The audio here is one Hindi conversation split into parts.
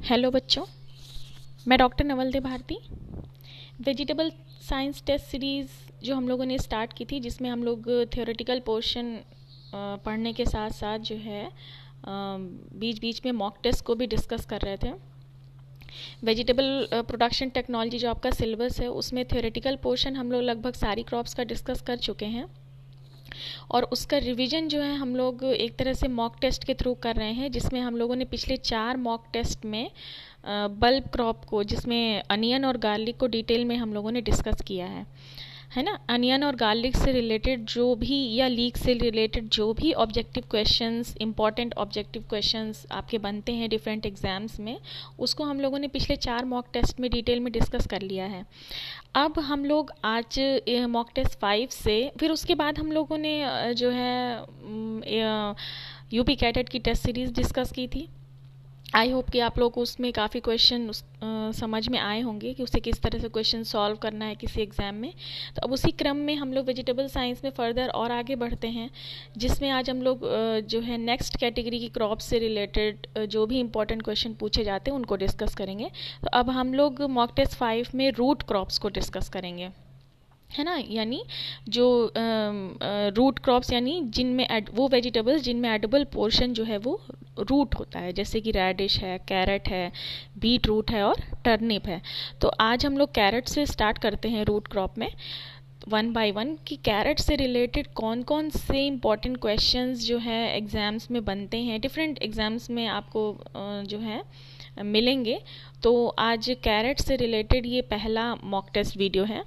हेलो बच्चों, मैं doctor Naval Bharti. Vegetable science test series जो हम लोगों ने स्टार्ट की थी, जिसमें हम लोग थ्योरेटिकल पोर्शन पढ़ने के साथ साथ जो है बीच बीच में मॉक टेस्ट को भी डिस्कस कर रहे थे। वेजिटेबल प्रोडक्शन टेक्नोलॉजी जो आपका सिलेबस है, उसमें थ्योरेटिकल पोर्शन हम लोग लगभग सारी क्रॉप्स का डिस्कस कर चुके हैं और उसका रिवीजन जो है हम लोग एक तरह से मॉक टेस्ट के थ्रू कर रहे हैं, जिसमें हम लोगों ने पिछले 4 मॉक टेस्ट में बल्ब क्रॉप को, जिसमें अनियन और गार्लिक को डिटेल में हम लोगों ने डिस्कस किया है ना। अनियन और गार्लिक से रिलेटेड जो भी या लीक से रिलेटेड जो भी objective questions, important objective questions आपके बनते हैं डिफरेंट एग्जाम्स में, उसको हम लोगों ने पिछले 4 मॉक टेस्ट में डिटेल में डिस्कस कर लिया है। अब हम लोग आज मॉक टेस्ट 5 से फिर उसके बाद हम लोगों ने जो है यूपी कैटेट की टेस्ट सीरीज़ डिस्कस की थी। आई होप कि आप लोग को उसमें काफ़ी क्वेश्चन समझ में आए होंगे कि उसे किस तरह से क्वेश्चन सॉल्व करना है किसी एग्ज़ाम में। तो अब उसी क्रम में हम लोग वेजिटेबल साइंस में फ़र्दर और आगे बढ़ते हैं, जिसमें आज हम लोग जो है नेक्स्ट कैटेगरी की क्रॉप से रिलेटेड जो भी इंपॉर्टेंट क्वेश्चन पूछे जाते हैं उनको डिस्कस करेंगे। तो अब हम लोग मॉक टेस्ट 5 में रूट क्रॉप्स को डिस्कस करेंगे, है ना। यानी जो रूट क्रॉप्स, यानी जिनमें वो वेजिटेबल्स जिनमें एडिबल पोर्शन जो है वो रूट होता है, जैसे कि रेडिश है, कैरेट है, बीट रूट है और टर्निप है। तो आज हम लोग कैरेट से स्टार्ट करते हैं रूट क्रॉप में, वन बाय वन, कि कैरेट से रिलेटेड कौन कौन से इम्पॉर्टेंट क्वेश्चंस जो है एग्ज़ाम्स में बनते हैं, डिफरेंट एग्ज़ाम्स में आपको जो है मिलेंगे। तो आज कैरेट से रिलेटेड ये पहला मॉक टेस्ट वीडियो है,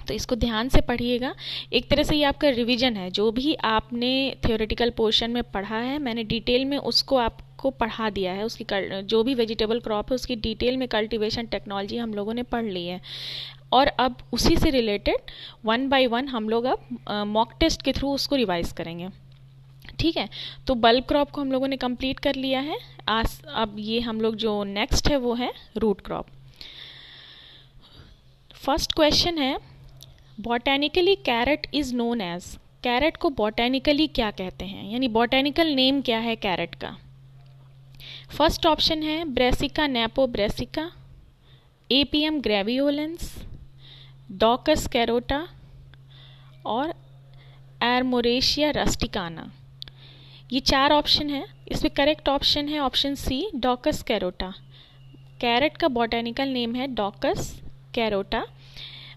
तो इसको ध्यान से पढ़िएगा। एक तरह से ये आपका रिवीजन है, जो भी आपने थ्योरेटिकल पोर्शन में पढ़ा है मैंने डिटेल में उसको आपको पढ़ा दिया है। उसकी जो भी वेजिटेबल क्रॉप है उसकी डिटेल में कल्टीवेशन टेक्नोलॉजी हम लोगों ने पढ़ ली है, और अब उसी से रिलेटेड वन बाय वन हम लोग अब मॉक टेस्ट के थ्रू उसको रिवाइज करेंगे। ठीक है, तो बल्ब क्रॉप को हम लोगों ने कंप्लीट कर लिया है। आज अब ये हम लोग जो नेक्स्ट है वो है रूट क्रॉप। फर्स्ट क्वेश्चन है, botanically carrot is known as. Carrot को बॉटेनिकली क्या कहते हैं, यानी बॉटेनिकल नेम क्या है कैरेट का। फर्स्ट ऑप्शन है brassica napobrassica, apium graveolens, daucus carota और एरमोरेशिया रस्टिकाना। ये 4 ऑप्शन है। इसमें करेक्ट ऑप्शन है option C, daucus carota. Carrot का बॉटेनिकल नेम है डॉकस कैरोटा।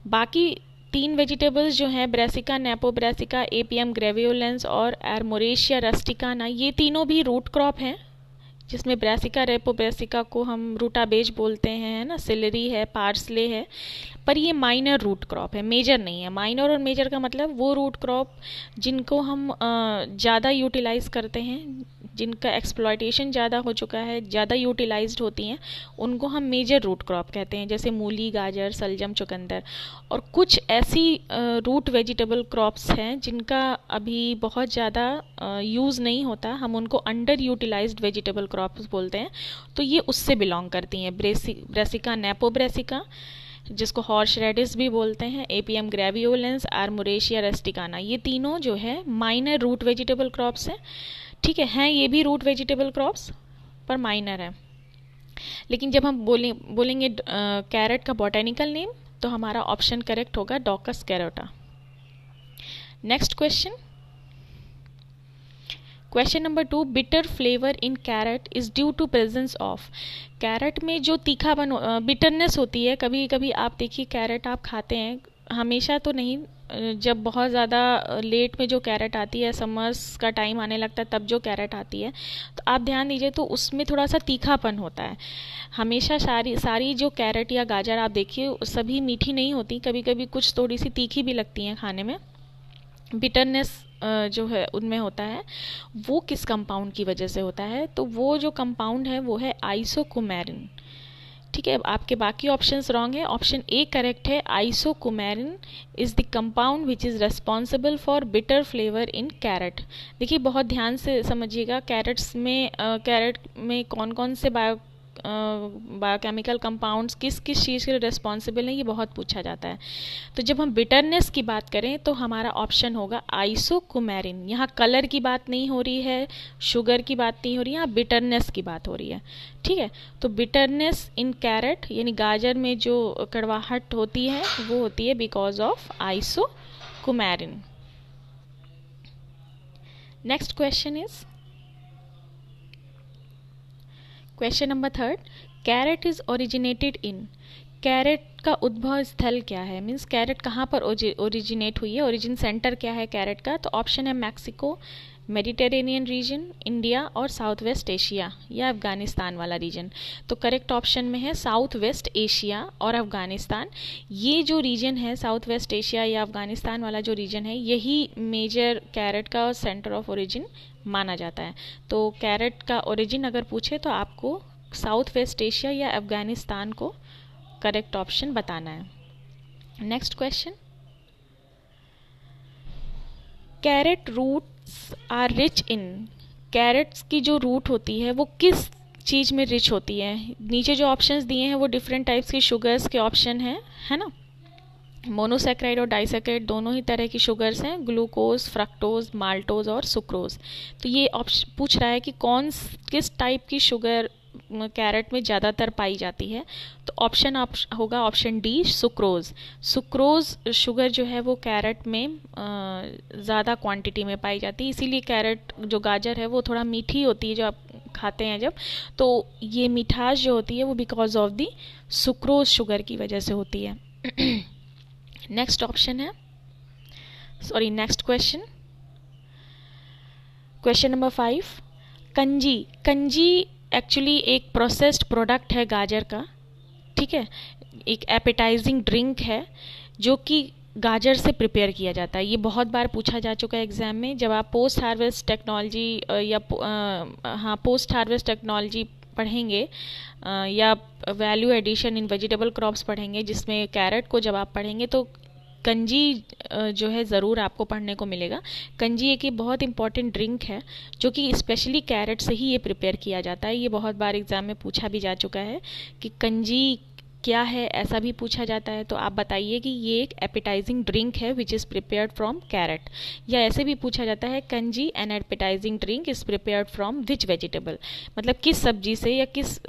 बाकी 3 वेजिटेबल्स जो हैं, brassica napobrassica, apium graveolens और एरमोरेशिया रस्टिकाना, ये तीनों भी रूट क्रॉप हैं, जिसमें ब्रेसिका रेपो ब्रेसिका को हम रूटाबेज बोलते हैं, है ना। सिलरी है, पार्सले है, पर ये माइनर रूट क्रॉप है, मेजर नहीं है। माइनर और मेजर का मतलब वो रूट क्रॉप जिनको हम ज़्यादा यूटिलाइज करते हैं, जिनका एक्सप्लॉयटेशन ज़्यादा हो चुका है, ज़्यादा यूटिलाइज्ड होती हैं, उनको हम मेजर रूट क्रॉप कहते हैं, जैसे मूली, गाजर, सलजम, चुकंदर। और कुछ ऐसी रूट वेजिटेबल क्रॉप्स हैं जिनका अभी बहुत ज़्यादा यूज़ नहीं होता, हम उनको अंडर यूटिलाइज्ड वेजिटेबल क्रॉप्स बोलते हैं। तो ये उससे बिलोंग करती हैं, ब्रेसिका नेपो ब्रेसिका, जिसको हॉर्स रेडिस भी बोलते हैं, एपीएम ग्रेवियोलेंस, एरमोरेशिया रस्टिकाना, ये तीनों जो है माइनर रूट वेजिटेबल क्रॉप्स हैं। ठीक है, हैं ये भी रूट वेजिटेबल क्रॉप्स पर माइनर है। लेकिन जब हम बोलेंगे कैरेट का बॉटेनिकल नेम, तो हमारा ऑप्शन करेक्ट होगा daucus carota. Next question number 2, bitter flavour in carrot is due to presence of. Carrot में जो तीखापन, बिटरनेस होती है, कभी कभी आप देखिए कैरेट आप खाते हैं, हमेशा तो नहीं, जब बहुत ज़्यादा लेट में जो कैरेट आती है, समर्स का टाइम आने लगता है तब जो कैरेट आती है, तो आप ध्यान दीजिए तो उसमें थोड़ा सा तीखापन होता है। हमेशा सारी जो कैरेट या गाजर आप देखिए सभी मीठी नहीं होती, कभी कभी कुछ थोड़ी सी तीखी भी लगती हैं खाने में। बिटरनेस जो है उनमें होता है, वो किस कंपाउंड की वजह से होता है, तो वो जो कंपाउंड है वो है आइसोकुमेरिन। ठीक है, आपके बाकी ऑप्शंस रॉन्ग है। ऑप्शन ए करेक्ट है, isocoumarin is the compound which is responsible for bitter flavour in carrot. देखिए बहुत ध्यान से समझिएगा, कैरेट में कौन कौन से बायोकेमिकल कंपाउंड्स किस किस चीज़ के लिए रिस्पॉन्सिबल हैं, ये बहुत पूछा जाता है। तो जब हम बिटरनेस की बात करें तो हमारा ऑप्शन होगा आइसोकुमेरिन। यहाँ कलर की बात नहीं हो रही है, शुगर की बात नहीं हो रही है, यहाँ बिटरनेस की बात हो रही है। ठीक है, तो बिटरनेस इन कैरेट यानी गाजर में जो कड़वाहट होती है वो होती है because of isocoumarin. Next question is question number 3, carrot is originated in. Carrot का उद्भव स्थल क्या है, मीन्स कैरेट कहाँ पर ओरिजिनेट हुई है, ओरिजिन सेंटर क्या है कैरेट का। तो ऑप्शन है मैक्सिको, मेडिटेरेनियन रीजन, इंडिया और साउथ वेस्ट एशिया या अफगानिस्तान वाला रीजन। तो करेक्ट ऑप्शन में है साउथ वेस्ट एशिया और अफगानिस्तान। ये जो रीजन है साउथ वेस्ट एशिया या अफगानिस्तान वाला जो रीजन है, यही मेजर कैरेट का सेंटर ऑफ ओरिजिन माना जाता है। तो कैरेट का ओरिजिन अगर पूछे तो आपको साउथ वेस्ट एशिया या अफगानिस्तान को करेक्ट ऑप्शन बताना है। Next question, carrot roots are rich in. Carrots की जो रूट होती है वो किस चीज़ में रिच होती है। नीचे जो ऑप्शंस दिए हैं वो डिफरेंट टाइप्स की शुगर्स के ऑप्शन है ना। मोनोसैक्राइड और डाइसैक्राइड दोनों ही तरह की शुगर्स हैं, ग्लूकोज, फ्रक्टोज, माल्टोज और सुक्रोज। तो ये ऑप्शन पूछ रहा है कि किस टाइप की शुगर कैरेट में ज़्यादातर पाई जाती है। तो ऑप्शन होगा option D, sucrose. Sucrose sugar जो है वो कैरेट में ज़्यादा क्वांटिटी में पाई जाती है, इसीलिए कैरेट जो गाजर है वो थोड़ा मीठी होती है जो आप खाते हैं जब, तो ये मिठास जो होती है वो because of the sucrose sugar की वजह से होती है। नेक्स्ट ऑप्शन है नेक्स्ट क्वेश्चन, क्वेश्चन नंबर 5, कंजी। कंजी एक्चुअली एक प्रोसेस्ड प्रोडक्ट है गाजर का। ठीक है, एक एपेटाइजिंग ड्रिंक है जो कि गाजर से प्रिपेयर किया जाता है। ये बहुत बार पूछा जा चुका है एग्जाम में। जब आप पोस्ट हार्वेस्ट टेक्नोलॉजी या पोस्ट हार्वेस्ट टेक्नोलॉजी पढ़ेंगे या value addition in vegetable crops पढ़ेंगे, जिसमें कैरेट को जब आप पढ़ेंगे तो कंजी जो है ज़रूर आपको पढ़ने को मिलेगा। कंजी एक बहुत इंपॉर्टेंट ड्रिंक है जो कि स्पेशली कैरेट से ही ये प्रिपेयर किया जाता है। ये बहुत बार एग्जाम में पूछा भी जा चुका है कि कंजी क्या है, ऐसा भी पूछा जाता है। तो आप बताइए कि ये एक एपेटाइजिंग ड्रिंक है which is prepared from carrot. या ऐसे भी पूछा जाता है kanji an appetising drink is prepared from which vegetable, मतलब किस सब्जी से या किस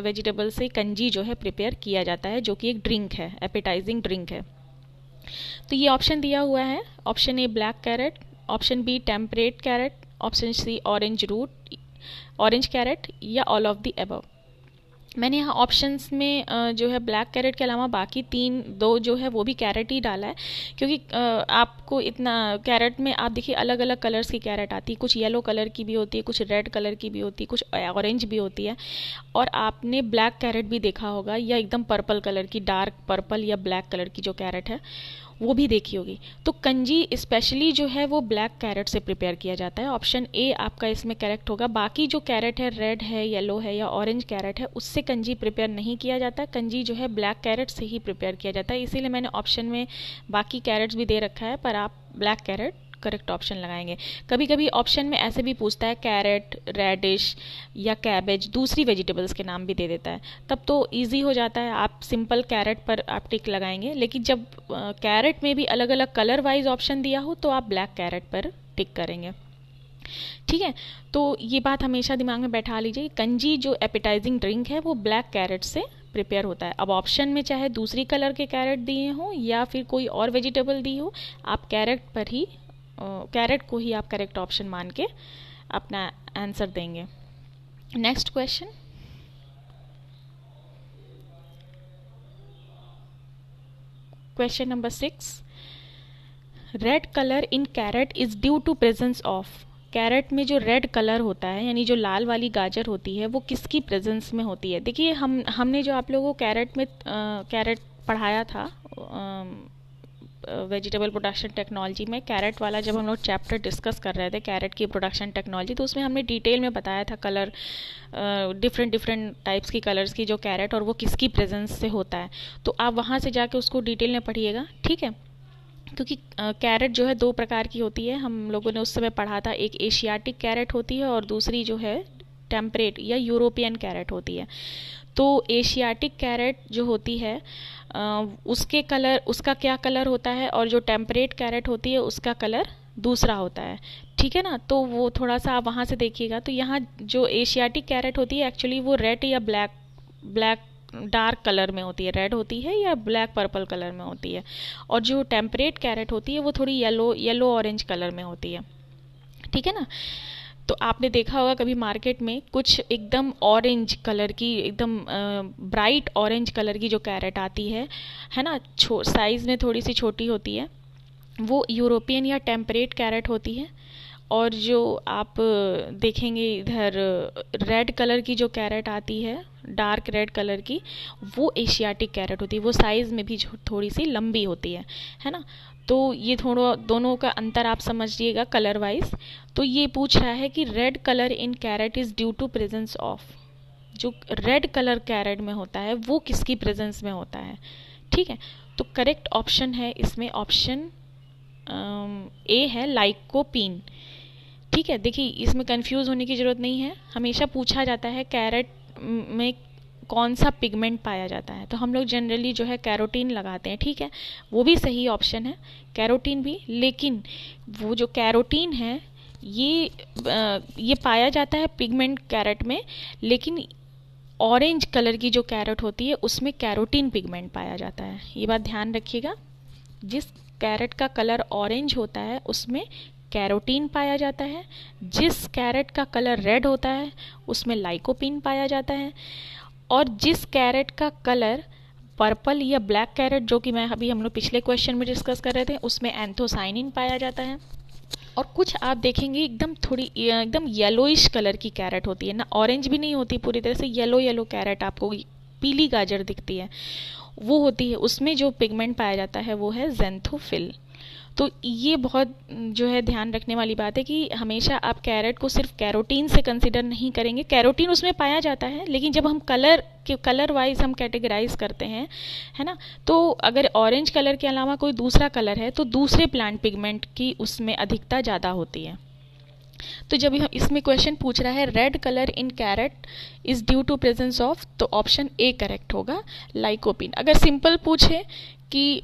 वेजिटेबल से कंजी जो है प्रिपेयर किया जाता है, जो कि एक ड्रिंक है, एपेटाइजिंग ड्रिंक है। तो ये ऑप्शन दिया हुआ है, option a black carrot, option b temperate carrot, option c orange carrot या ऑल ऑफ द अबव। मैंने यहाँ ऑप्शंस में जो है ब्लैक कैरेट के अलावा बाकी दो जो है वो भी कैरेट ही डाला है, क्योंकि आपको इतना कैरेट में आप देखिए अलग अलग कलर्स की कैरेट आती है, कुछ येलो कलर की भी होती है, कुछ रेड कलर की भी होती है, कुछ ऑरेंज भी होती है, और आपने ब्लैक कैरेट भी देखा होगा या एकदम पर्पल कलर की, डार्क पर्पल या ब्लैक कलर की जो कैरेट है वो भी देखी होगी। तो कंजी स्पेशली जो है वो ब्लैक कैरेट से प्रिपेयर किया जाता है। ऑप्शन ए आपका इसमें करेक्ट होगा। बाकी जो कैरेट है, रेड है, येलो है या ऑरेंज कैरेट है, उससे कंजी प्रिपेयर नहीं किया जाता। कंजी जो है ब्लैक कैरेट से ही प्रिपेयर किया जाता है, इसीलिए मैंने ऑप्शन में बाकी कैरेट्स भी दे रखा है, पर आप ब्लैक कैरेट करेक्ट ऑप्शन लगाएंगे। कभी कभी ऑप्शन में ऐसे भी पूछता है कैरेट, रेडिश या कैबेज, दूसरी वेजिटेबल्स के नाम भी दे देता है, तब तो इजी हो जाता है, आप सिंपल कैरेट पर आप टिक लगाएंगे। लेकिन जब कैरेट में भी अलग अलग कलर वाइज ऑप्शन दिया हो तो आप ब्लैक कैरेट पर टिक करेंगे। ठीक है, तो ये बात हमेशा दिमाग में बैठा लीजिए, कंजी जो एपेटाइजिंग ड्रिंक है वो ब्लैक कैरेट से प्रिपेयर होता है। अब ऑप्शन में चाहे दूसरी कलर के कैरेट दिए हों या फिर कोई और वेजिटेबल दी हो, आप कैरेट को ही आप करेक्ट ऑप्शन मान के अपना आंसर देंगे। Next question, question number 6, red colour in carrot is due to presence of. Carrot में जो रेड कलर होता है यानी जो लाल वाली गाजर होती है वो किसकी प्रेजेंस में होती है। देखिए हमने जो आप लोगों को कैरेट पढ़ाया था वेजिटेबल प्रोडक्शन टेक्नोलॉजी में, कैरेट वाला जब हम लोग चैप्टर डिस्कस कर रहे थे कैरेट की प्रोडक्शन टेक्नोलॉजी, तो उसमें हमने डिटेल में बताया था कलर, डिफरेंट टाइप्स की कलर्स की जो कैरेट और वो किसकी प्रेजेंस से होता है। तो आप वहाँ से जाके उसको डिटेल में पढ़िएगा, ठीक है। क्योंकि कैरेट जो है 2 प्रकार की होती है, हम लोगों ने उस समय पढ़ा था, एक एशियाटिक कैरेट होती है और दूसरी जो है टेम्परेट या यूरोपियन कैरेट होती है। तो एशियाटिक कैरेट जो होती है उसके कलर, उसका क्या कलर होता है, और जो टेम्परेट कैरेट होती है उसका कलर दूसरा होता है, ठीक है ना। तो वो थोड़ा सा आप वहाँ से देखिएगा। तो यहाँ जो एशियाटिक कैरेट होती है एक्चुअली वो रेड या ब्लैक ब्लैक डार्क कलर में होती है, रेड होती है या ब्लैक पर्पल कलर में होती है, और जो टेम्परेट कैरेट होती है वो थोड़ी येलो ऑरेंज कलर में होती है, ठीक है ना। तो आपने देखा होगा कभी मार्केट में कुछ एकदम ऑरेंज कलर की, एकदम ब्राइट ऑरेंज कलर की जो कैरेट आती है ना, साइज़ में थोड़ी सी छोटी होती है, वो यूरोपियन या टेम्परेट कैरेट होती है। और जो आप देखेंगे इधर रेड कलर की जो कैरेट आती है, डार्क रेड कलर की, वो एशियाटिक कैरेट होती है, वो साइज़ में भी थोड़ी सी लंबी होती है ना। तो ये थोड़ा दोनों का अंतर आप समझिएगा कलर वाइज। तो ये पूछ रहा है कि red colour in carrot is due to presence of, जो रेड कलर कैरेट में होता है वो किसकी प्रेजेंस में होता है, ठीक है। तो करेक्ट ऑप्शन है इसमें ऑप्शन ए है लाइकोपीन, ठीक है। देखिए इसमें कंफ्यूज होने की ज़रूरत नहीं है, हमेशा पूछा जाता है कैरेट में कौन सा पिगमेंट पाया जाता है, तो हम लोग जनरली जो है कैरोटीन लगाते हैं, ठीक है। वो भी सही ऑप्शन है, कैरोटीन भी, लेकिन वो जो कैरोटीन है ये पाया जाता है पिगमेंट कैरेट में, लेकिन ऑरेंज कलर की जो कैरेट होती है उसमें कैरोटीन पिगमेंट पाया जाता है। ये बात ध्यान रखिएगा, जिस कैरेट का कलर ऑरेंज होता है उसमें कैरोटीन पाया जाता है, जिस कैरेट का कलर रेड होता है उसमें लाइकोपीन पाया जाता है, और जिस कैरेट का कलर पर्पल या ब्लैक कैरेट, जो कि मैं अभी हम लोग पिछले क्वेश्चन में डिस्कस कर रहे थे, उसमें एंथोसाइनिन पाया जाता है। और कुछ आप देखेंगे एकदम थोड़ी एकदम येलोइश कलर की कैरेट होती है ना, ऑरेंज भी नहीं होती पूरी तरह से, येलो कैरेट आपको पीली गाजर दिखती है, वो होती है, उसमें जो पिगमेंट पाया जाता है वो है ज़ैंथोफिल। तो ये बहुत जो है ध्यान रखने वाली बात है कि हमेशा आप कैरेट को सिर्फ कैरोटीन से कंसिडर नहीं करेंगे, कैरोटीन उसमें पाया जाता है, लेकिन जब हम कलर वाइज हम कैटेगराइज करते हैं, है ना, तो अगर ऑरेंज कलर के अलावा कोई दूसरा कलर है तो दूसरे प्लांट पिगमेंट की उसमें अधिकता ज़्यादा होती है। तो जब इसमें क्वेश्चन पूछ रहा है red colour in carrot is due to presence of, तो ऑप्शन ए करेक्ट होगा, लाइकोपीन। अगर सिंपल पूछे कि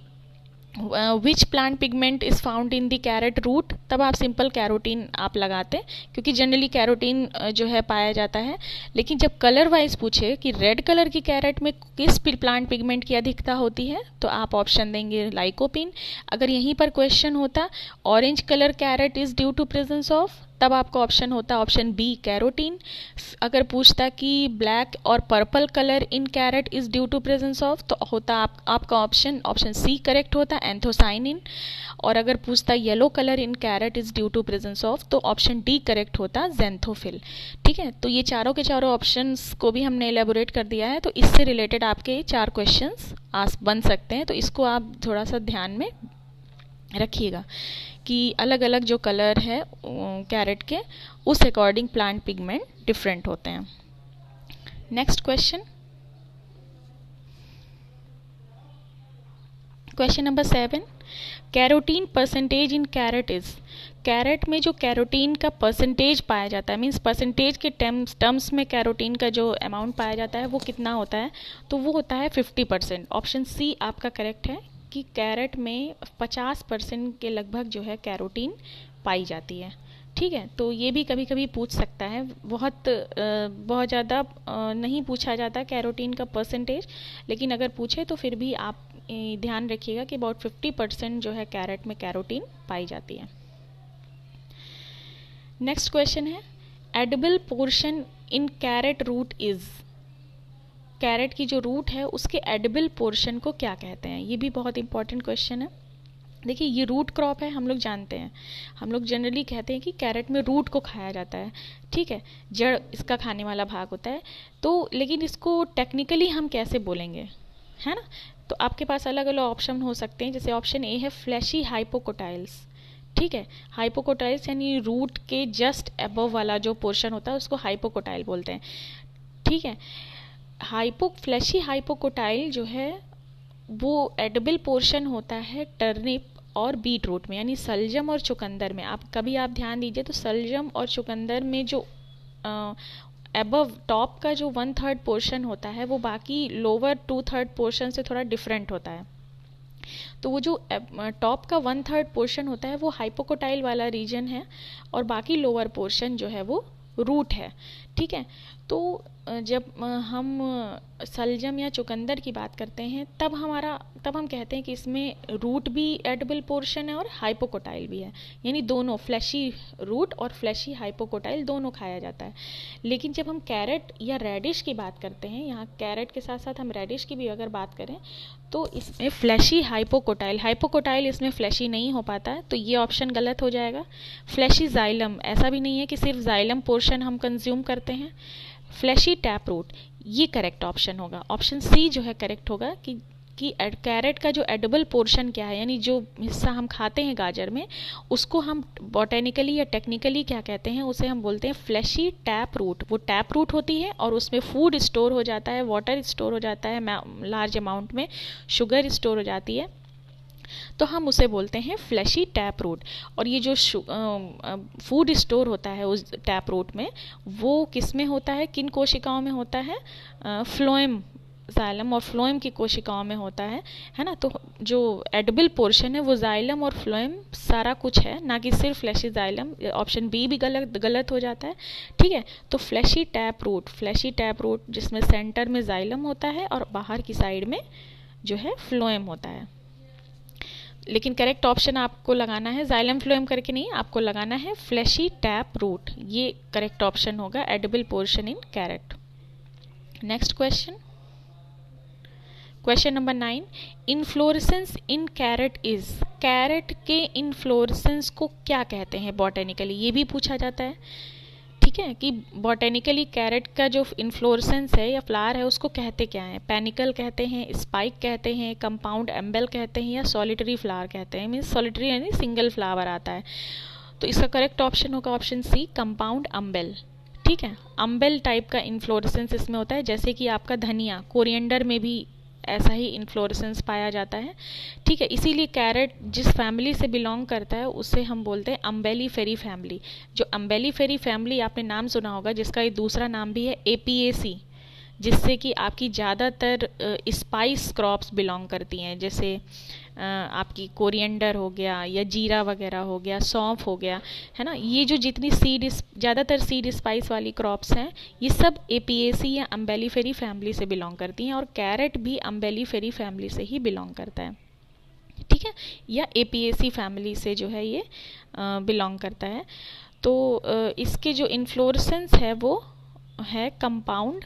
which plant pigment is found in the carrot root, तब आप सिंपल कैरोटीन आप लगाते, क्योंकि जनरली कैरोटीन जो है पाया जाता है। लेकिन जब कलर वाइज पूछे कि रेड कलर की कैरेट में किस प्लांट पिगमेंट की अधिकता होती है, तो आप ऑप्शन देंगे लाइकोपीन। अगर यहीं पर क्वेश्चन होता orange colour carrot is due to presence of, तब आपका ऑप्शन होता ऑप्शन बी कैरोटीन। अगर पूछता कि ब्लैक और purple colour in carrot is due to presence of, तो होता आपका ऑप्शन सी करेक्ट होता एंथोसाइनिन। और अगर पूछता yellow colour in carrot is due to presence of, तो ऑप्शन डी करेक्ट होता ज़ैंथोफिल, ठीक है। तो ये चारों के चारों ऑप्शंस को भी हमने एलेबोरेट कर दिया है, तो इससे रिलेटेड आपके 4 क्वेश्चंस बन सकते हैं। तो इसको आप थोड़ा सा ध्यान में रखिएगा कि अलग अलग जो कलर है कैरेट के, उस अकॉर्डिंग प्लांट पिगमेंट डिफरेंट होते हैं। Next question number 7, carotene percentage in carrot is, carrot में जो कैरोटीन का परसेंटेज पाया जाता है, मीन्स परसेंटेज के टर्म्स में कैरोटीन का जो अमाउंट पाया जाता है वो कितना होता है, तो वो होता है 50%। ऑप्शन सी आपका करेक्ट है कि कैरेट में 50% के लगभग जो है कैरोटीन पाई जाती है, ठीक है। तो ये भी कभी कभी पूछ सकता है, बहुत ज़्यादा नहीं पूछा जाता कैरोटीन का परसेंटेज, लेकिन अगर पूछे तो फिर भी आप ध्यान रखिएगा कि अबाउट 50% जो है कैरेट में कैरोटीन पाई जाती है। नेक्स्ट क्वेश्चन है edible portion in carrot root is, carrot की जो रूट है उसके एडिबल पोर्शन को क्या कहते हैं, ये भी बहुत इंपॉर्टेंट क्वेश्चन है। देखिए ये रूट क्रॉप है, हम लोग जानते हैं, हम लोग जनरली कहते हैं कि कैरेट में रूट को खाया जाता है, ठीक है, जड़ इसका खाने वाला भाग होता है। तो लेकिन इसको टेक्निकली हम कैसे बोलेंगे, है ना। तो आपके पास अलग अलग ऑप्शन हो सकते हैं, जैसे ऑप्शन ए है फ्लैशी हाइपोकोटाइल्स, ठीक है। हाइपोकोटाइल्स यानी रूट के जस्ट अबव वाला जो पोर्शन होता है उसको हाइपोकोटाइल बोलते हैं, ठीक है। फ्लैशी हाइपोकोटाइल जो है वो एडिबल पोर्शन होता है टर्निप और बीट रूट में, यानी सलजम और चुकंदर में। आप ध्यान दीजिए तो सलजम और चुकंदर में जो एबव टॉप का जो 1/3 पोर्शन होता है वो बाकी लोअर 2/3 पोर्शन से थोड़ा डिफरेंट होता है। तो वो जो टॉप का 1/3 पोर्शन होता है वो हाइपोकोटाइल वाला रीजन है और बाकी लोअर पोर्शन जो है वो रूट है। ठीक है, तो जब हम सलजम या चुकंदर की बात करते हैं तब हम कहते हैं कि इसमें रूट भी एडिबल पोर्शन है और हाइपोकोटाइल भी है, यानी दोनों फ्लैशी रूट और फ्लैशी हाइपोकोटाइल दोनों खाया जाता है। लेकिन जब हम कैरेट या रेडिश की बात करते हैं, यहाँ कैरेट के साथ साथ हम रेडिश की भी अगर बात करें तो इसमें फ्लैशी हाइपोकोटाइल इसमें फ्लैशी नहीं हो पाता है, तो ये ऑप्शन गलत हो जाएगा। फ्लैशी जाइलम, ऐसा भी नहीं है कि सिर्फ जाइलम पोर्शन हम कंज्यूम करते हैं। फ्लैशी टैप रूट, ये करेक्ट ऑप्शन होगा। ऑप्शन सी जो है करेक्ट होगा कि कैरेट का जो एडिबल पोर्शन क्या है, यानी जो हिस्सा हम खाते हैं गाजर में, उसको हम बॉटेनिकली या टेक्निकली क्या कहते हैं, उसे हम बोलते हैं फ्लैशी टैप रूट। वो टैप रूट होती है और उसमें फूड स्टोर हो जाता है, वाटर स्टोर हो जाता है, लार्ज अमाउंट में शुगर स्टोर हो जाती है, तो हम उसे बोलते हैं फ्लैशी टैप रूट। और ये जो फूड स्टोर होता है उस टैप रूट में, वो किस में होता है, किन कोशिकाओं में होता है, फ्लोएम, जाइलम और फ्लोएम की कोशिकाओं में होता है ना। तो जो एडिबल पोर्शन है वो जाइलम और फ्लोएम सारा कुछ है, ना कि सिर्फ फ्लैशी जाइलम। ऑप्शन बी भी गलत हो जाता है। ठीक है, तो फ्लैशी टैप रूट जिसमें सेंटर में जाइलम होता है और बाहर की साइड में जो है फ्लोएम होता है। लेकिन करेक्ट ऑप्शन आपको लगाना है जाइलम फ्लोएम करके नहीं, आपको लगाना है फ्लैशी टैप रूट। ये करेक्ट ऑप्शन होगा, edible portion in carrot. Next question number 9, inflorescence in carrot is, carrot के इन्फ्लोरेसेंस को क्या कहते हैं बॉटेनिकली, ये भी पूछा जाता है। ठीक है, कि बॉटेनिकली कैरेट का जो इन्फ्लोरेसेंस है या फ्लावर है उसको कहते क्या है, पैनिकल कहते हैं, स्पाइक कहते हैं, कंपाउंड एम्बेल कहते हैं, या सॉलिटरी फ्लावर कहते हैं। मीन्स सॉलिटरी यानी सिंगल फ्लावर आता है। तो इसका करेक्ट ऑप्शन होगा ऑप्शन सी, कंपाउंड अम्बेल। ठीक है, अम्बेल टाइप का इन्फ्लोरेसेंस इसमें होता है, जैसे कि आपका धनिया, कोरिएंडर में भी ऐसा ही इन्फ्लोरेसेंस पाया जाता है। ठीक है, इसीलिए कैरेट जिस फैमिली से बिलोंग करता है उसे हम बोलते हैं अम्बेलिफेरी फैमिली। जो अम्बेलिफेरी फैमिली आपने नाम सुना होगा, जिसका एक दूसरा नाम भी है एपीएसी, जिससे कि आपकी ज़्यादातर स्पाइस क्रॉप्स बिलोंग करती हैं, जैसे आपकी कोरिएंडर हो गया या जीरा वगैरह हो गया, सौंफ हो गया, है ना। ये जो जितनी ज़्यादातर सीड स्पाइस वाली क्रॉप्स हैं, ये सब एपीएसी या अम्बेलिफेरी फैमिली से बिलोंग करती हैं, और कैरेट भी अम्बेलिफेरी फैमिली से ही बिलोंग करता है। ठीक है, या एपीएसी फैमिली से जो है ये बिलोंग करता है। तो इसके जो इन्फ्लोरेसेंस है वो है कंपाउंड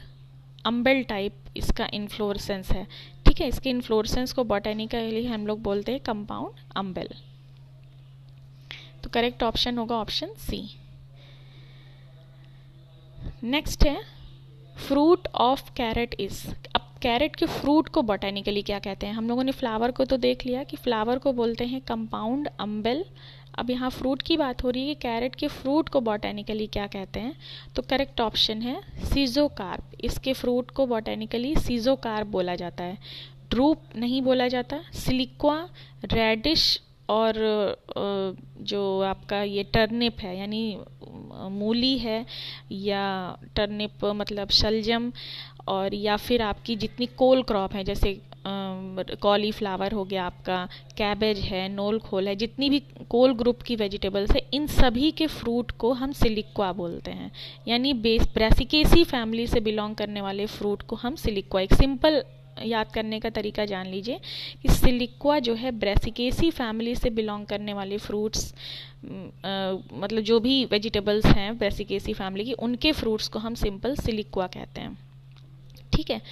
अम्बेल टाइप, इसका इन्फ्लोरेसेंस है। ठीक है, इसके इन्फ्लोरेसेंस को बॉटेनिकली हम लोग बोलते हैं कंपाउंड अम्बेल। तो करेक्ट ऑप्शन होगा ऑप्शन सी। नेक्स्ट है फ्रूट ऑफ कैरेट इज। अब कैरेट के फ्रूट को बॉटेनिकली क्या कहते हैं, हम लोगों ने फ्लावर को तो देख लिया कि फ्लावर को बोलते हैं कंपाउंड अम्बेल। अब यहाँ फ्रूट की बात हो रही है कि कैरेट के फ्रूट को बॉटेनिकली क्या कहते हैं, तो करेक्ट ऑप्शन है सीजोकार्प। इसके फ्रूट को बॉटेनिकली सीजोकार्प बोला जाता है, ड्रूप नहीं बोला जाता। सिलिक्वा, रेडिश और जो आपका ये टर्निप है, यानी मूली है, या टर्निप मतलब शलजम, और या फिर आपकी जितनी कोल क्रॉप है, जैसे कॉलीफ्लावर हो गया, आपका कैबेज है, नोल खोल है, जितनी भी कोल ग्रुप की वेजिटेबल्स है, इन सभी के फ्रूट को हम सिलिक्वा बोलते हैं। यानी ब्रेसिकेसी फैमिली से बिलोंग करने वाले फ्रूट को हम सिलिक्वा, एक सिंपल याद करने का तरीका जान लीजिए कि सिलिक्वा जो है ब्रेसिकेसी फैमिली से बिलोंग करने वाले फ्रूट्स, मतलब जो भी वेजिटेबल्स हैं ब्रेसिकेसी फैमिली की, उनके फ्रूट्स को हम सिंपल सिलिक्वा कहते हैं। ठीक है,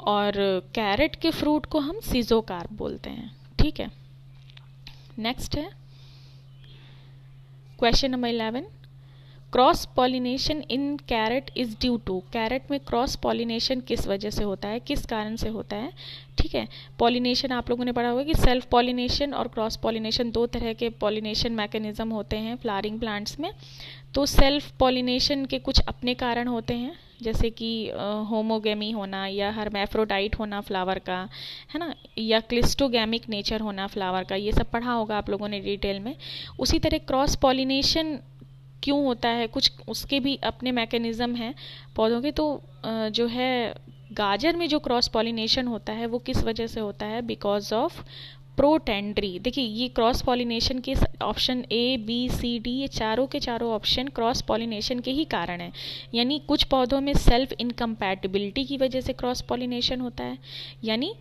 और कैरेट के फ्रूट को हम सीजोकार्प बोलते हैं। ठीक है, नेक्स्ट है question number 11, cross pollination in carrot is due to. Carrot में क्रॉस पॉलिनेशन किस वजह से होता है, किस कारण से होता है। ठीक है, पॉलिनेशन आप लोगों ने पढ़ा होगा कि सेल्फ पॉलिनेशन और क्रॉस पॉलिनेशन, दो तरह के पॉलिनेशन मैकेनिज्म होते हैं फ्लावरिंग प्लांट्स में। तो सेल्फ पॉलिनेशन के कुछ अपने कारण होते हैं, जैसे कि होमोगेमी होना या हर्मैफ्रोडाइट होना फ्लावर का, है ना, या क्लिस्टोगैमिक नेचर होना फ्लावर का, ये सब पढ़ा होगा आप लोगों ने डिटेल में। उसी तरह क्रॉस पॉलिनेशन क्यों होता है, कुछ उसके भी अपने मैकेनिज़्म हैं पौधों के। तो जो है गाजर में जो क्रॉस पॉलिनेशन होता है वो किस वजह से होता है, बिकॉज ऑफ प्रोटेंड्री। देखिए ये क्रॉस पॉलिनेशन के option a b c d, ये चारों के चारों ऑप्शन क्रॉस पॉलिनेशन के ही कारण हैं। यानी कुछ पौधों में सेल्फ इनकम्पैटिबिलिटी की वजह से क्रॉस पॉलिनेशन होता है। यानी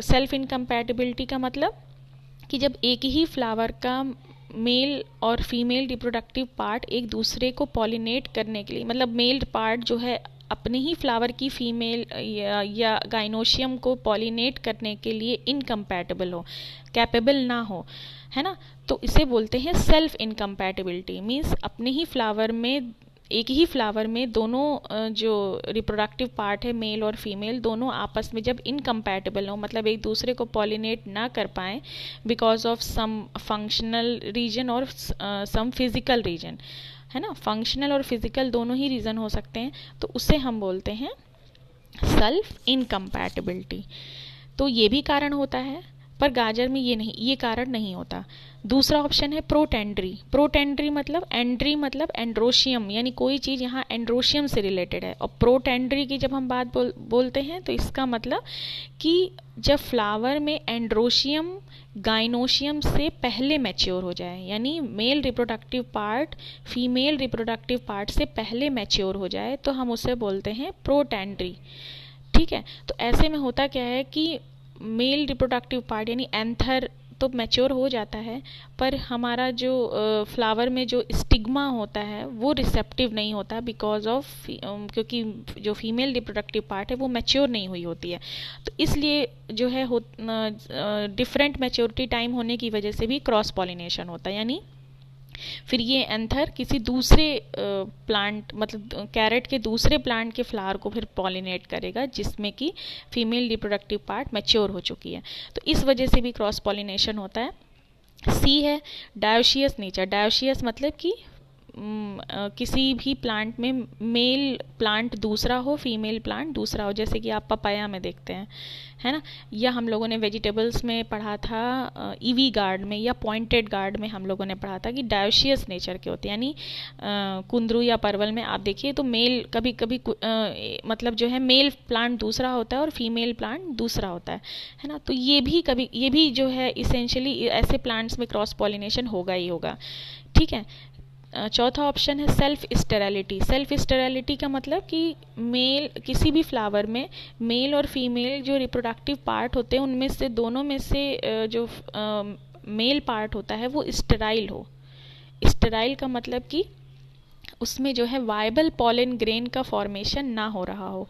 सेल्फ इनकम्पैटिबिलिटी का मतलब कि जब एक ही फ्लावर का मेल और फीमेल रिप्रोडक्टिव पार्ट एक दूसरे को पॉलिनेट करने के लिए, मतलब मेल पार्ट जो है अपने ही फ्लावर की फीमेल या गाइनोशियम को पॉलिनेट करने के लिए इनकम्पैटिबल हो, कैपेबल ना हो, है ना, तो इसे बोलते हैं सेल्फ इनकम्पैटिबिलिटी। मीन्स अपने ही फ्लावर में, एक ही फ्लावर में दोनों जो रिप्रोडक्टिव पार्ट है मेल और फीमेल, दोनों आपस में जब इनकम्पैटिबल हो, मतलब एक दूसरे को पॉलिनेट ना कर पाएँ because of some functional reason और सम फिजिकल रीजन, है ना, फंक्शनल और फिजिकल दोनों ही रीज़न हो सकते हैं, तो उसे हम बोलते हैं सेल्फ इनकम्पैटिबिलिटी। तो ये भी कारण होता है, पर गाजर में ये कारण नहीं होता। दूसरा ऑप्शन है प्रोटेंड्री। प्रोटेंड्री मतलब, एंड्री मतलब एंड्रोशियम, यानी कोई चीज़ यहाँ एंड्रोशियम से रिलेटेड है। और प्रोटेंड्री की जब हम बात बोलते हैं तो इसका मतलब कि जब फ्लावर में एंड्रोशियम गाइनोशियम से पहले मैच्योर हो जाए, यानी male reproductive part female reproductive part से पहले मैच्योर हो जाए, तो हम उसे बोलते हैं प्रोटेंड्री। ठीक है, तो ऐसे में होता क्या है कि मेल रिप्रोडक्टिव पार्ट यानी एंथर तो मैच्योर हो जाता है, पर हमारा जो फ्लावर में जो स्टिग्मा होता है वो रिसेप्टिव नहीं होता, बिकॉज ऑफ क्योंकि जो फीमेल रिप्रोडक्टिव पार्ट है वो मैच्योर नहीं हुई होती है। तो इसलिए जो है डिफरेंट मैच्योरिटी टाइम होने की वजह से भी क्रॉस पॉलिनेशन होता है। यानी फिर ये एंथर किसी दूसरे प्लांट, मतलब कैरेट के दूसरे प्लांट के फ्लावर को फिर पॉलिनेट करेगा जिसमें कि फीमेल रिप्रोडक्टिव पार्ट मैच्योर हो चुकी है, तो इस वजह से भी क्रॉस पॉलिनेशन होता है। सी है डायोशियस नेचर। डायोशियस मतलब कि किसी भी प्लांट में मेल प्लांट दूसरा हो, फीमेल प्लांट दूसरा हो, जैसे कि आप पपाया में देखते हैं, है ना, या हम लोगों ने वेजिटेबल्स में पढ़ा था, ईवी गार्ड में या पॉइंटेड गार्ड में हम लोगों ने पढ़ा था कि डायोशियस नेचर के होते हैं। यानी कुंदरू या परवल में आप देखिए तो मेल कभी कभी मतलब जो है मेल प्लांट दूसरा होता है और फीमेल प्लांट दूसरा होता है ना, तो ये भी जो है इसेंशियली ऐसे प्लांट्स में क्रॉस पॉलिनेशन होगा ही होगा। ठीक है, चौथा ऑप्शन है सेल्फ स्टेरिलिटी। सेल्फ स्टेरिलिटी का मतलब कि मेल, किसी भी फ्लावर में मेल और फीमेल जो रिप्रोडक्टिव पार्ट होते हैं उनमें से दोनों में से जो मेल पार्ट होता है वो स्टेराइल हो। स्टेराइल का मतलब कि उसमें जो है वायबल पॉलन ग्रेन का फॉर्मेशन ना हो रहा हो,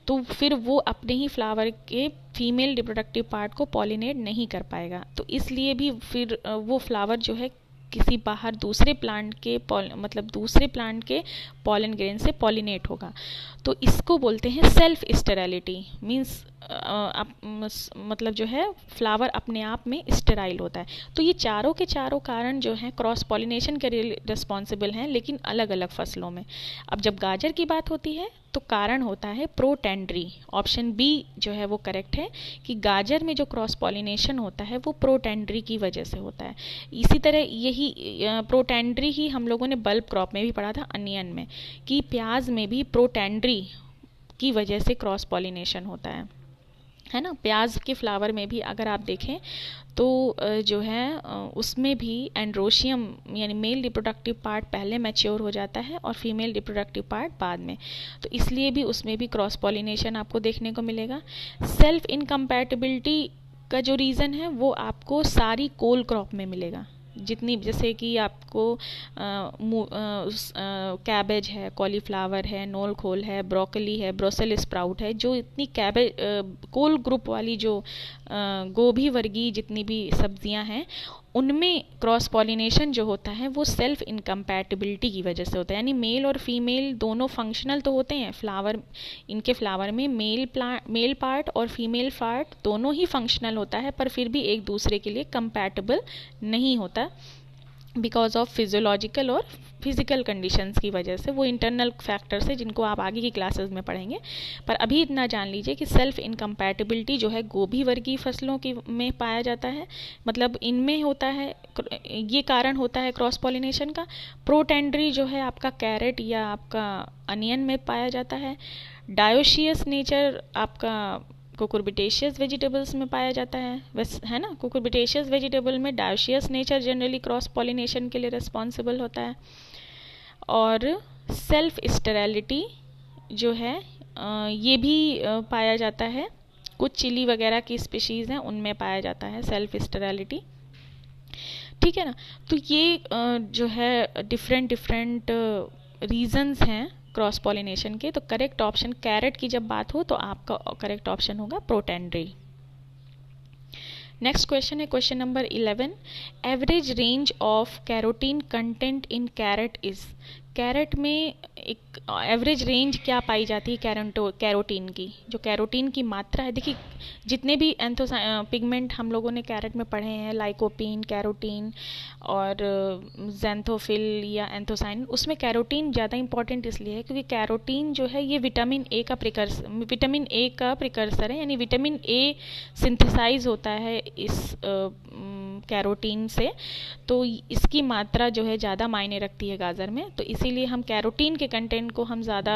तो फिर वो अपने ही फ्लावर के फीमेल रिप्रोडक्टिव पार्ट को पॉलिनेट नहीं कर पाएगा, तो इसलिए भी फिर वो फ्लावर जो है किसी बाहर दूसरे प्लांट के दूसरे प्लांट के पॉलन ग्रेन से पॉलिनेट होगा, तो इसको बोलते हैं सेल्फ स्टेरिलिटी। मींस मतलब जो है फ्लावर अपने आप में स्टेराइल होता है। तो ये चारों के चारों कारण जो हैं क्रॉस पॉलिनेशन के रिस्पॉन्सिबल हैं, लेकिन अलग अलग फसलों में। अब जब गाजर की बात होती है तो कारण होता है प्रोटेंड्री। ऑप्शन बी जो है वो करेक्ट है कि गाजर में जो क्रॉस पॉलिनेशन होता है वो प्रोटेंड्री की वजह से होता है। इसी तरह यही प्रोटेंड्री ही हम लोगों ने बल्ब क्रॉप में भी पढ़ा था, अनियन में, कि प्याज में भी प्रोटेंड्री की वजह से क्रॉस पॉलिनेशन होता है ना। प्याज के फ्लावर में भी अगर आप देखें तो जो है उसमें भी एंड्रोशियम यानी मेल रिप्रोडक्टिव पार्ट पहले मैच्योर हो जाता है और फीमेल रिप्रोडक्टिव पार्ट बाद में, तो इसलिए भी उसमें भी क्रॉस पॉलिनेशन आपको देखने को मिलेगा। सेल्फ इनकम्पैटिबिलिटी का जो रीज़न है वो आपको सारी कोल क्रॉप में मिलेगा, जितनी, जैसे कि आपको कैबेज है, कॉलीफ्लावर है, नोल खोल है, ब्रोकली है, ब्रोसेल स्प्राउट है, जो इतनी कैबेज कोल ग्रुप वाली जो गोभी वर्गीय जितनी भी सब्जियां हैं उनमें क्रॉस पॉलिनेशन जो होता है वो सेल्फ इनकम्पैटिबिलिटी की वजह से होता है। यानी मेल और फीमेल दोनों फंक्शनल तो होते हैं फ्लावर, इनके फ्लावर में मेल पार्ट और फीमेल पार्ट दोनों ही फंक्शनल होता है, पर फिर भी एक दूसरे के लिए कंपैटिबल नहीं होता बिकॉज ऑफ फिजियोलॉजिकल और फिजिकल कंडीशंस की वजह से, वो इंटरनल फैक्टर्स है जिनको आप आगे की क्लासेस में पढ़ेंगे। पर अभी इतना जान लीजिए कि सेल्फ इनकम्पैटिबिलिटी जो है गोभी वर्गीय फसलों की में पाया जाता है, मतलब इनमें होता है, ये कारण होता है क्रॉस पॉलिनेशन का। प्रोटेंडरी जो है आपका कैरेट या आपका अनियन में पाया जाता है। डायोशियस नेचर आपका कुकुरबिटेशियस वेजिटेबल्स में पाया जाता है, वैसे है ना। कुकुरबिटेशियस वेजिटेबल में dioecious nature generally cross pollination के लिए रिस्पॉन्सिबल होता है। और सेल्फ स्टेरिलिटी जो है ये भी पाया जाता है, कुछ चिली वगैरह की स्पीशीज़ हैं उनमें पाया जाता है सेल्फ स्टेरिलिटी, ठीक है ना। तो ये जो है डिफरेंट रीजंस हैं क्रॉस पॉलिनेशन के। तो करेक्ट ऑप्शन, कैरेट की जब बात हो तो आपका करेक्ट ऑप्शन होगा प्रोटेंडरी। नेक्स्ट क्वेश्चन है question number 11, average range of carotene content in carrot is. Carrot में एक एवरेज रेंज क्या पाई जाती है कैरोटीन की, जो कैरोटीन की मात्रा है। देखिए जितने भी पिगमेंट हम लोगों ने कैरेट में पढ़े हैं, लाइकोपीन, कैरोटीन और ज़ैंथोफिल या एंथोसाइन, उसमें कैरोटीन ज़्यादा इंपॉर्टेंट इसलिए है क्योंकि कैरोटीन जो है ये विटामिन ए का प्रिकर्सर है, यानी विटामिन ए सिंथेसाइज होता है इस कैरोटीन से। तो इसकी मात्रा जो है ज़्यादा मायने रखती है गाजर में, तो इसीलिए हम कैरोटीन के कंटेंट को हम ज़्यादा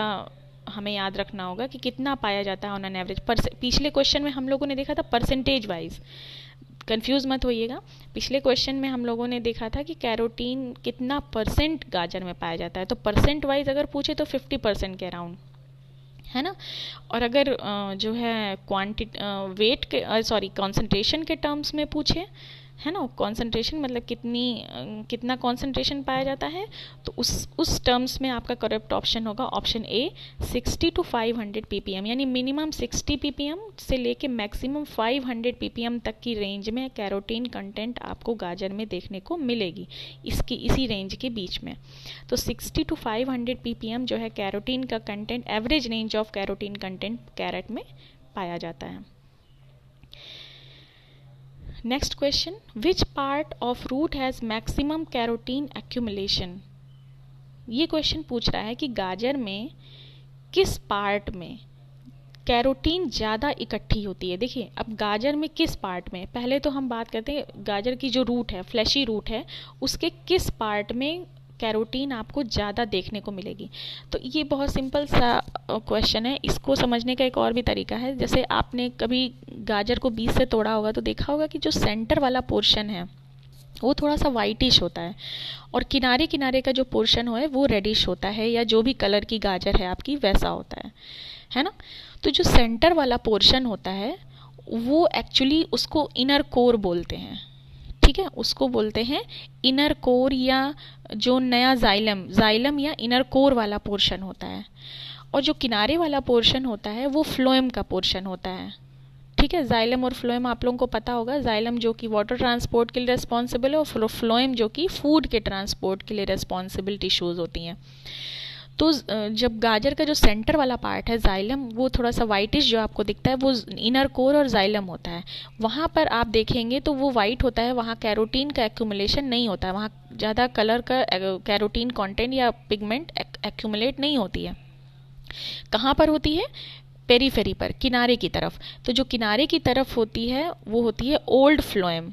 हमें याद रखना होगा कि कितना पाया जाता है ऑन एन एवरेज। पिछले क्वेश्चन में हम लोगों ने देखा था परसेंटेज वाइज, कंफ्यूज मत होइएगा। पिछले क्वेश्चन में हम लोगों ने देखा था कि कैरोटीन कितना परसेंट गाजर में पाया जाता है, तो परसेंट वाइज अगर पूछे तो 50% के अराउंड, है ना। और अगर जो है कॉन्सेंट्रेशन के टर्म्स में पूछे, है ना, कॉन्सेंट्रेशन मतलब कितना कॉन्सेंट्रेशन पाया जाता है, तो उस टर्म्स में आपका करेक्ट ऑप्शन होगा ऑप्शन ए 60 to 500 ppm, यानी मिनिमम 60 ppm से लेके मैक्सिमम 500 ppm तक की रेंज में कैरोटीन कंटेंट आपको गाजर में देखने को मिलेगी, इसी रेंज के बीच में। तो 60 to 500 ppm जो है कैरोटीन का content, average range of carotene content carrot में पाया जाता है। Next question, which part of root has maximum carotene accumulation. ये क्वेश्चन पूछ रहा है कि गाजर में किस पार्ट में कैरोटीन ज़्यादा इकट्ठी होती है। देखिए अब गाजर में किस पार्ट में, पहले तो हम बात करते हैं गाजर की जो रूट है, फ्लैशी रूट है, उसके किस पार्ट में कैरोटीन आपको ज़्यादा देखने को मिलेगी। तो ये बहुत सिंपल सा क्वेश्चन है, इसको समझने का एक और भी तरीका है। जैसे आपने कभी गाजर को बीच से तोड़ा होगा तो देखा होगा कि जो सेंटर वाला पोर्शन है वो थोड़ा सा वाइटिश होता है और किनारे किनारे का जो पोर्शन है वो रेडिश होता है, या जो भी कलर की गाजर है आपकी वैसा होता है ना। तो जो सेंटर वाला पोर्शन होता है वो एक्चुअली उसको इनर कोर बोलते हैं, ठीक है, उसको बोलते हैं इनर कोर, या जो नया जाइलम या इनर कोर वाला पोर्शन होता है। और जो किनारे वाला पोर्शन होता है वो फ्लोएम का पोर्शन होता है, ठीक है। जाइलम और फ्लोएम आप लोगों को पता होगा, जाइलम जो कि वाटर ट्रांसपोर्ट के लिए रिस्पॉन्सिबल है और फ्लोएम जो कि फूड के ट्रांसपोर्ट के लिए रिस्पॉन्सिबल टिश्यूज होती हैं। तो जब गाजर का जो सेंटर वाला पार्ट है जाइलम, वो थोड़ा सा वाइटिश जो आपको दिखता है वो इनर कोर और जाइलम होता है। वहाँ पर आप देखेंगे तो वो वाइट होता है, वहाँ कैरोटीन का एक्यूमुलेशन नहीं होता है, वहाँ ज़्यादा कलर का कैरोटीन कंटेंट या पिगमेंट एक्यूमुलेट नहीं होती है। कहाँ पर होती है, पेरीफेरी पर, किनारे की तरफ। तो जो किनारे की तरफ होती है वो होती है ओल्ड फ्लोएम,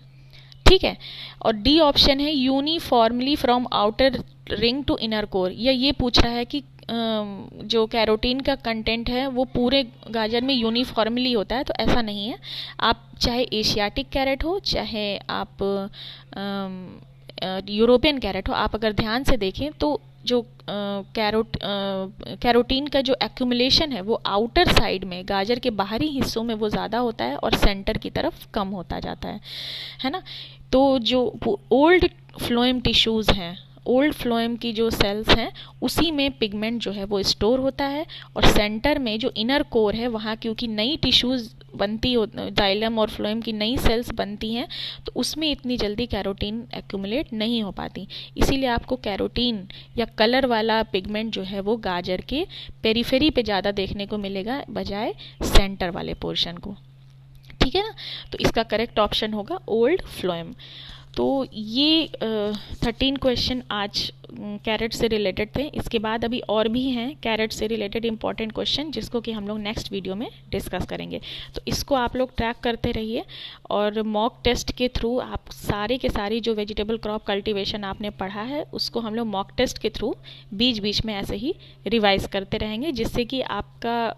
ठीक है। और डी ऑप्शन है uniformly from outer ring to inner core, या ये पूछ रहा है कि जो कैरोटीन का कंटेंट है वो पूरे गाजर में यूनिफॉर्मली होता है, तो ऐसा नहीं है। आप चाहे एशियाटिक कैरेट हो, चाहे आप यूरोपियन कैरेट हो, आप अगर ध्यान से देखें तो जो कैरोटीन का जो एक्यूमुलेशन है वो आउटर साइड में, गाजर के बाहरी हिस्सों में वो ज़्यादा होता है और सेंटर की तरफ कम होता जाता है ना। तो जो ओल्ड फ्लोएम टिश्यूज़ हैं, ओल्ड फ्लोएम की जो सेल्स हैं उसी में पिगमेंट जो है वो स्टोर होता है, और सेंटर में जो इनर कोर है वहाँ क्योंकि नई टिश्यूज़ बनती हो, जाइलम और फ्लोएम की नई सेल्स बनती हैं, तो उसमें इतनी जल्दी कैरोटीन एक्यूमुलेट नहीं हो पाती। इसीलिए आपको कैरोटीन या कलर वाला पिगमेंट जो है वो गाजर के पेरीफेरी पे ज़्यादा देखने को मिलेगा बजाय सेंटर वाले पोर्शन को, ठीक है ना। तो इसका करेक्ट ऑप्शन होगा ओल्ड फ्लोएम। तो ये 13 क्वेश्चन आज कैरेट से रिलेटेड थे। इसके बाद अभी और भी हैं कैरेट से रिलेटेड इंपॉर्टेंट क्वेश्चन, जिसको कि हम लोग नेक्स्ट वीडियो में डिस्कस करेंगे। तो इसको आप लोग ट्रैक करते रहिए, और मॉक टेस्ट के थ्रू आप सारे के सारी जो वेजिटेबल क्रॉप कल्टीवेशन आपने पढ़ा है उसको हम लोग मॉक टेस्ट के थ्रू बीच बीच में ऐसे ही रिवाइज करते रहेंगे, जिससे कि आपका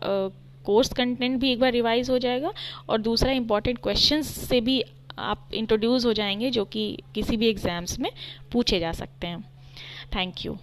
कोर्स कंटेंट भी एक बार रिवाइज हो जाएगा, और दूसरा इंपॉर्टेंट क्वेश्चंस से भी आप इंट्रोड्यूस हो जाएंगे जो कि किसी भी एग्ज़ाम्स में पूछे जा सकते हैं। Thank you.